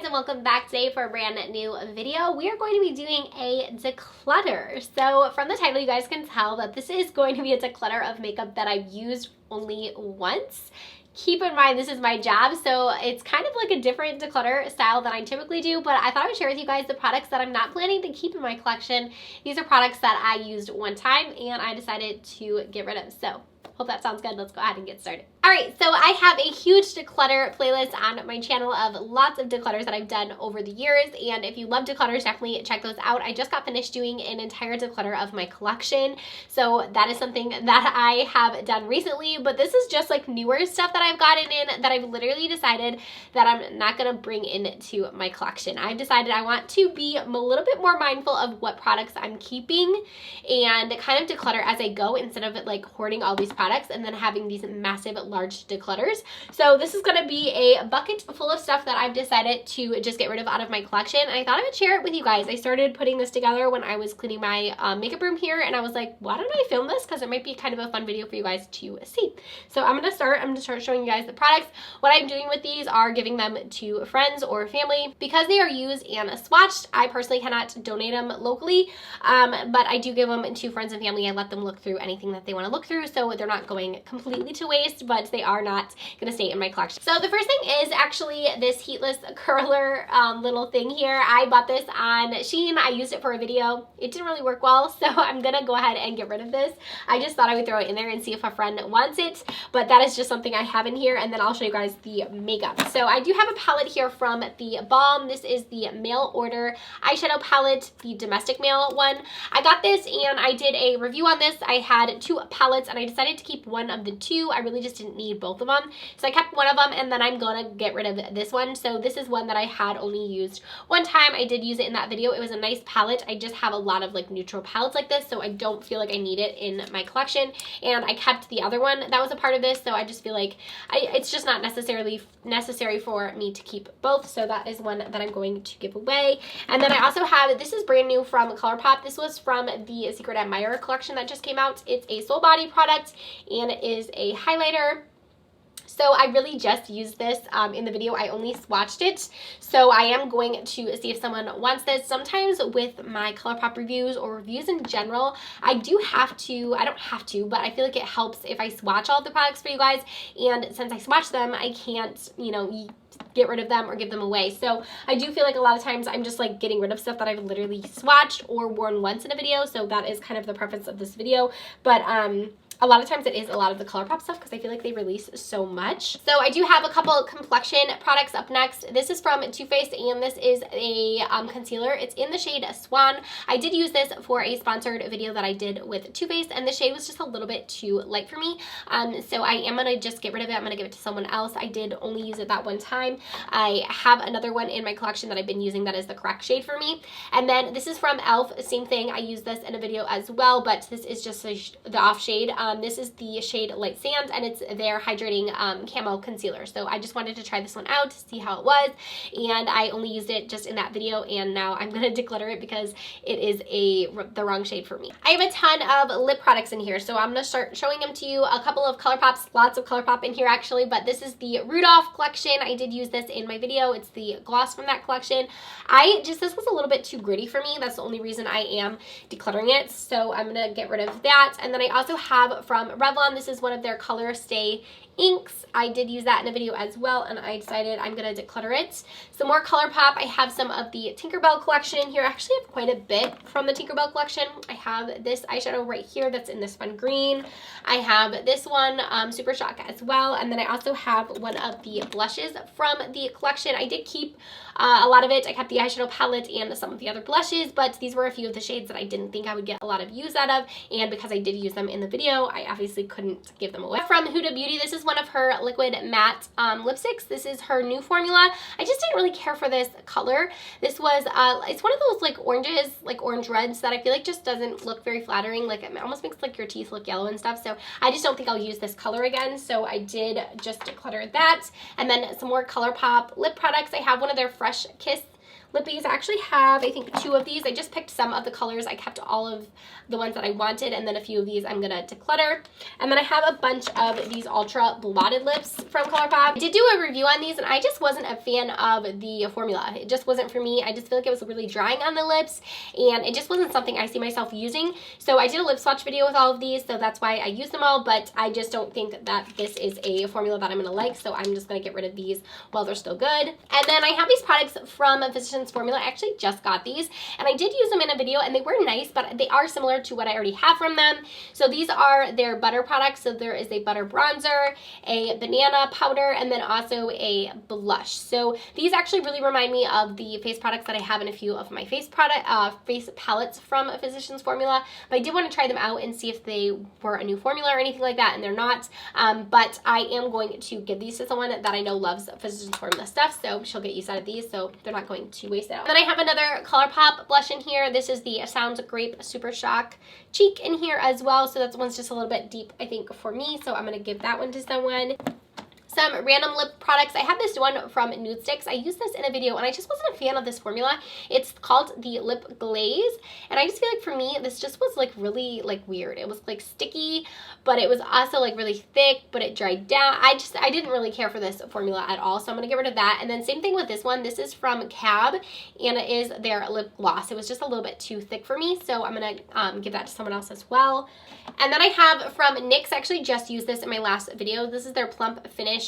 guys, and welcome back today for a brand new video. We are going to be doing a declutter. So from the title you guys can tell that this is going to be a declutter of makeup that I've used only once. Keep in mind this is my job, so it's kind of like a different declutter style than I typically do, but I thought I would share with you guys the products that I'm not planning to keep in my collection. These are products that I used one time and I decided to get rid of. So hope that sounds good. Let's go ahead and get started. Alright, so I have a huge declutter playlist on my channel of lots of declutters that I've done over the years, and if you love declutters, definitely check those out. I just got finished doing an entire declutter of my collection, so that is something that I have done recently, but this is just like newer stuff that I've gotten in that I've literally decided that I'm not going to bring into my collection. I've decided I want to be a little bit more mindful of what products I'm keeping and kind of declutter as I go instead of like hoarding all these products and then having these massive large declutters. So this is going to be a bucket full of stuff that I've decided to just get rid of out of my collection, and I thought I would share it with you guys. I started putting this together when I was cleaning my makeup room here, and I was like, why don't I film this, because it might be kind of a fun video for you guys to see. So I'm going to start showing you guys the products. What I'm doing with these are giving them to friends or family. Because they are used and swatched, I personally cannot donate them locally, but I do give them to friends and family. I let them look through anything that they want to look through, so they're not going completely to waste, but they are not going to stay in my collection. So the first thing is actually this Heatless Curler little thing here. I bought this on Shein. I used it for a video. It didn't really work well, so I'm going to go ahead and get rid of this. I just thought I would throw it in there and see if a friend wants it, but that is just something I have in here, and then I'll show you guys the makeup. So I do have a palette here from the Balm. This is the mail order eyeshadow palette, the domestic mail one. I got this and I did a review on this. I had two palettes and I decided to keep one of the two. I really just didn't need both of them, so I kept one of them, and then I'm gonna get rid of this one. So this is one that I had only used one time. I did use it in that video. It was a nice palette. I just have a lot of like neutral palettes like this, so I don't feel like I need it in my collection, and I kept the other one that was a part of this, so I just feel like it's just not necessarily necessary for me to keep both, so that is one that I'm going to give away. And then I also have, this is brand new from Colourpop. This was from the Secret Admirer collection that just came out. It's a Soul Body product and it is a highlighter. So I really just used this in the video. I only swatched it. So I am going to see if someone wants this. Sometimes with my Colourpop reviews or reviews in general, I don't have to, but I feel like it helps if I swatch all of the products for you guys. And since I swatch them, I can't, get rid of them or give them away. So I do feel like a lot of times I'm just like getting rid of stuff that I've literally swatched or worn once in a video. So that is kind of the purpose of this video. But a lot of times it is a lot of the Colourpop stuff because I feel like they release so much. So I do have a couple complexion products up next. This is from Too Faced, and this is a concealer. It's in the shade Swan. I did use this for a sponsored video that I did with Too Faced, and the shade was just a little bit too light for me. So I am going to just get rid of it. I'm going to give it to someone else. I did only use it that one time. I have another one in my collection that I've been using that is the correct shade for me. And then this is from e.l.f. Same thing. I used this in a video as well, but this is just the off shade. This is the shade Light Sand, and it's their hydrating Camo Concealer. So I just wanted to try this one out to see how it was, and I only used it just in that video, and now I'm going to declutter it because it is the wrong shade for me. I have a ton of lip products in here, so I'm going to start showing them to you. A couple of Colourpops, lots of Colourpop in here actually, but this is the Rudolph Collection. I did use this in my video. It's the gloss from that collection. This was a little bit too gritty for me. That's the only reason I am decluttering it, so I'm going to get rid of that. And then I also have from Revlon, this is one of their Color Stay inks. I did use that in a video as well, and I decided I'm going to declutter it. Some more Colourpop. I have some of the Tinkerbell collection here. I actually have quite a bit from the Tinkerbell collection. I have this eyeshadow right here that's in this fun green. I have this one, Super Shock as well, and then I also have one of the blushes from the collection. I did keep a lot of it. I kept the eyeshadow palette and some of the other blushes, but these were a few of the shades that I didn't think I would get a lot of use out of, and because I did use them in the video, I obviously couldn't give them away. From Huda Beauty, this is one of her liquid matte lipsticks. This is her new formula. I just didn't really care for this color. This was, it's one of those like oranges, like orange reds that I feel like just doesn't look very flattering. Like it almost makes like your teeth look yellow and stuff. So I just don't think I'll use this color again. So I did just declutter that. And then some more Colourpop lip products. I have one of their Fresh Kiss lippies. I actually have, I think, 2 of these. I just picked some of the colors. I kept all of the ones that I wanted, and then a few of these I'm gonna declutter. And then I have a bunch of these ultra blotted lips from Colourpop. I did do a review on these, and I just wasn't a fan of the formula. It just wasn't for me. I just feel like it was really drying on the lips, and it just wasn't something I see myself using. So I did a lip swatch video with all of these, so that's why I used them all, but I just don't think that this is a formula that I'm gonna like, so I'm just gonna get rid of these while they're still good. And then I have these products from Physicians Formula. I actually just got these, and I did use them in a video, and they were nice, but they are similar to what I already have from them. So these are their butter products. So there is a butter bronzer, a banana powder, and then also a blush. So these actually really remind me of the face products that I have in a few of my face palettes from Physicians Formula, but I did want to try them out and see if they were a new formula or anything like that, and they're not. But I am going to give these to someone that I know loves Physicians Formula stuff, so she'll get use out of these, so they're not going to waste it out. Then I have another Colourpop blush in here. This is the Sounds Grape Super Shock Cheek in here as well, so that one's just a little bit deep, I think, for me, so I'm going to give that one to someone. Some random lip products. I have this one from Nude Sticks. I used this in a video, and I just wasn't a fan of this formula. It's called the Lip Glaze, and I just feel like for me, this just was like really like weird. It was like sticky, but it was also like really thick, but it dried down. I didn't really care for this formula at all, so I'm gonna get rid of that. And then same thing with this one. This is from Cab, and it is their lip gloss. It was just a little bit too thick for me, so I'm gonna give that to someone else as well. And then I have from NYX, I actually just used this in my last video. This is their Plump Finish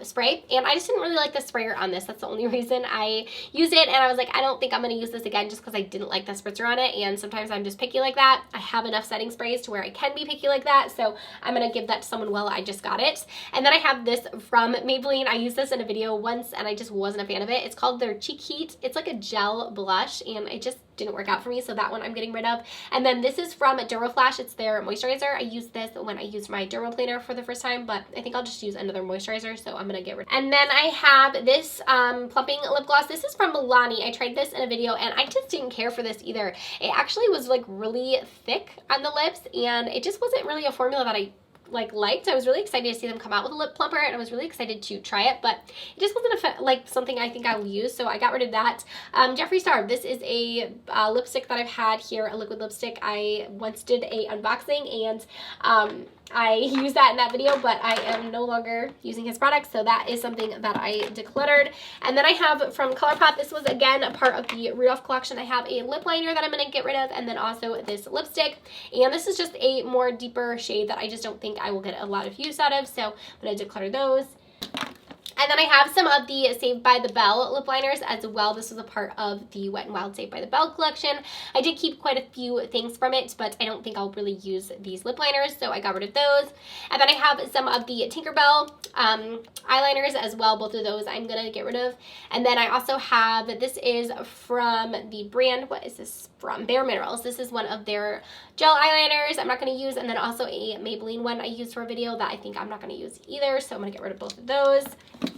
spray, and I just didn't really like the sprayer on this. That's the only reason I used it, and I was like, I don't think I'm going to use this again just because I didn't like the spritzer on it, and sometimes I'm just picky like that. I have enough setting sprays to where I can be picky like that, so I'm going to give that to someone while I just got it. And then I have this from Maybelline. I used this in a video once, and I just wasn't a fan of it. It's called their Cheek Heat. It's like a gel blush, and it just didn't work out for me, so that one I'm getting rid of. And then this is from Duraflash. It's their moisturizer. I used this when I used my Dermaplaner for the first time, but I think I'll just use another moisturizer, so I'm gonna get rid of it. And then I have this Plumping Lip Gloss. This is from Milani. I tried this in a video, and I just didn't care for this either. It actually was like really thick on the lips, and it just wasn't really a formula that I liked. I was really excited to see them come out with a lip plumper, and I was really excited to try it, but it just wasn't like something I think I will use, so I got rid of that. Jeffree Star. This is a lipstick that I've had here, a liquid lipstick. I once did a unboxing, and I used that in that video, but I am no longer using his products, so that is something that I decluttered. And then I have from Colourpop, this was again a part of the Rudolph Collection. I have a lip liner that I'm going to get rid of, and then also this lipstick, and this is just a more deeper shade that I just don't think I will get a lot of use out of, so I'm going to declutter those. And then I have some of the Saved by the Bell lip liners as well. This was a part of the Wet n Wild Saved by the Bell collection. I did keep quite a few things from it, but I don't think I'll really use these lip liners, so I got rid of those. And then I have some of the Tinkerbell eyeliners as well. Both of those I'm going to get rid of. And then I also have, this is from the brand, what is this from? Bare Minerals. This is one of their gel eyeliners I'm not going to use, and then also a Maybelline one I used for a video that I think I'm not going to use either, so I'm going to get rid of both of those.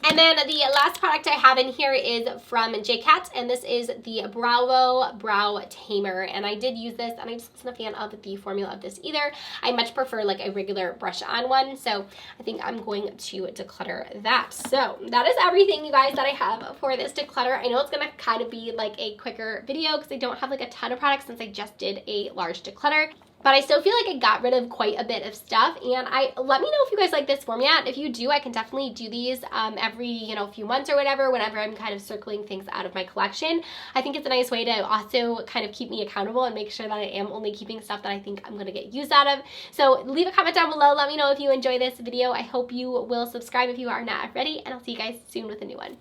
And then the last product I have in here is from JCat, and this is the Bravo Brow Tamer, and I did use this, and I just wasn't a fan of the formula of this either. I much prefer like a regular brush on one, so I think I'm going to declutter that. So that is everything, you guys, that I have for this declutter. I know it's going to kind of be like a quicker video because I don't have like a ton of products since I just did a large declutter. But I still feel like I got rid of quite a bit of stuff, and let me know if you guys like this format. If you do, I can definitely do these every few months or whatever, whenever I'm kind of circling things out of my collection. I think it's a nice way to also kind of keep me accountable and make sure that I am only keeping stuff that I think I'm going to get use out of. So leave a comment down below. Let me know if you enjoy this video. I hope you will subscribe if you are not already, and I'll see you guys soon with a new one.